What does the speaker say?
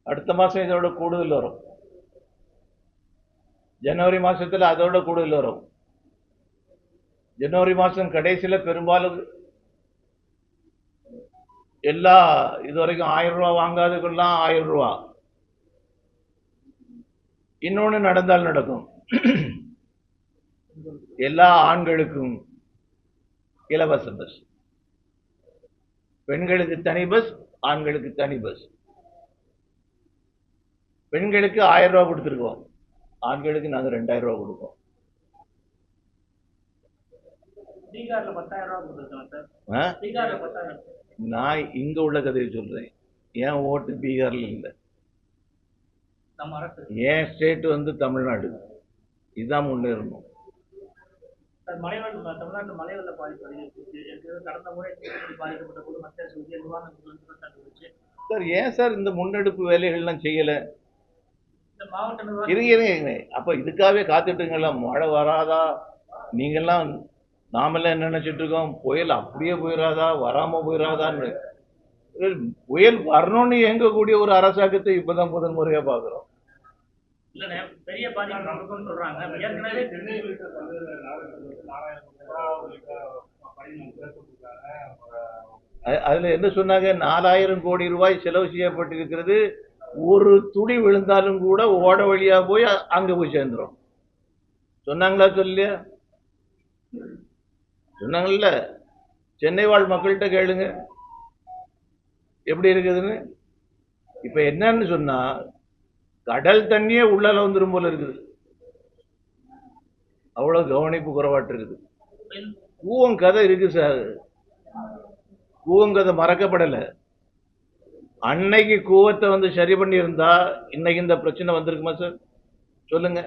அடுத்த மாதம் இதோட கூடுதல் வரும். ஜனவரி மாதத்தில் அதோட கூடுதல் வரும். ஜனவரி மாதம் கடைசியில் பெரும்பாலும் எல்லா இதுவரைக்கும் 1000 ரூபா வாங்காதவர்கள்லாம் 1000 ரூபா. இன்னொன்று நடந்தால் நடக்கும். எல்லா ஆண்களுக்கும் இலவச பஸ், பெண்களுக்கு தனி பஸ், ஆண்களுக்கு தனி பஸ். பெண்களுக்கு 1000 ரூபா கொடுத்துருக்கோம், ஆண்களுக்கு நாங்கள் 2000 ரூபா கொடுப்போம். நான் இங்க உள்ள கதையை சொல்றேன். ஏன் ஓட்டு பீகார்ல இல்லை, ஏன் ஸ்டேட் வந்து தமிழ்நாடு. இதுதான் முன்னேறணும். தமிழ்நாட்டு மழை வெள்ள பாதிப்பு கடந்த முறை பாதிக்கப்பட்ட போது மத்திய அரசு உரிய நிர்வாகம் சார், ஏன் சார் இந்த முன்னெடுப்பு வேலைகள்லாம் செய்யல? இருங்க, அப்ப இதுக்காகவே காத்துட்டுங்களா? மழை வராதா? நீங்கெல்லாம் நாமெல்லாம் என்ன நினைச்சிட்டு இருக்கோம், புயல் அப்படியே போயிடாதா, வராம போயிடாதான்னு. புயல் வரணும்னு இயங்கக்கூடிய ஒரு அரசாங்கத்தை இப்பதான் முதல் முறையா பாக்குறோம். பெரிய பாதிப்பு சொல்றாங்க. அதுல என்ன சொன்னாங்க, 4000 கோடி ரூபாய் செலவு செய்யப்பட்டிருக்கிறது. ஒரு துளி விழுந்தாலும் கூட ஓட வழியா போய் அங்க போய் சேர்ந்துரும். சொன்னாங்களா? சொல்லலையா? சொன்னாங்கல்ல. சென்னை வாழ் மக்கள்கிட்ட கேளுங்க எப்படி இருக்குதுன்னு. இப்ப என்னன்னு சொன்னா, கடல் தண்ணியே உள்ளால வந்துடும் போல இருக்குது. அவ்வளவு கவனிப்பு குறைவாட்டு இருக்குது. கூவங்கதை இருக்கு சார், கூவங்கதை மறக்கப்படல. அன்னைக்கு கூவத்தை வந்து சரி பண்ணி இருந்தா இன்னைக்கு இந்த பிரச்சனை வந்திருக்குமா சார்? சொல்லுங்க.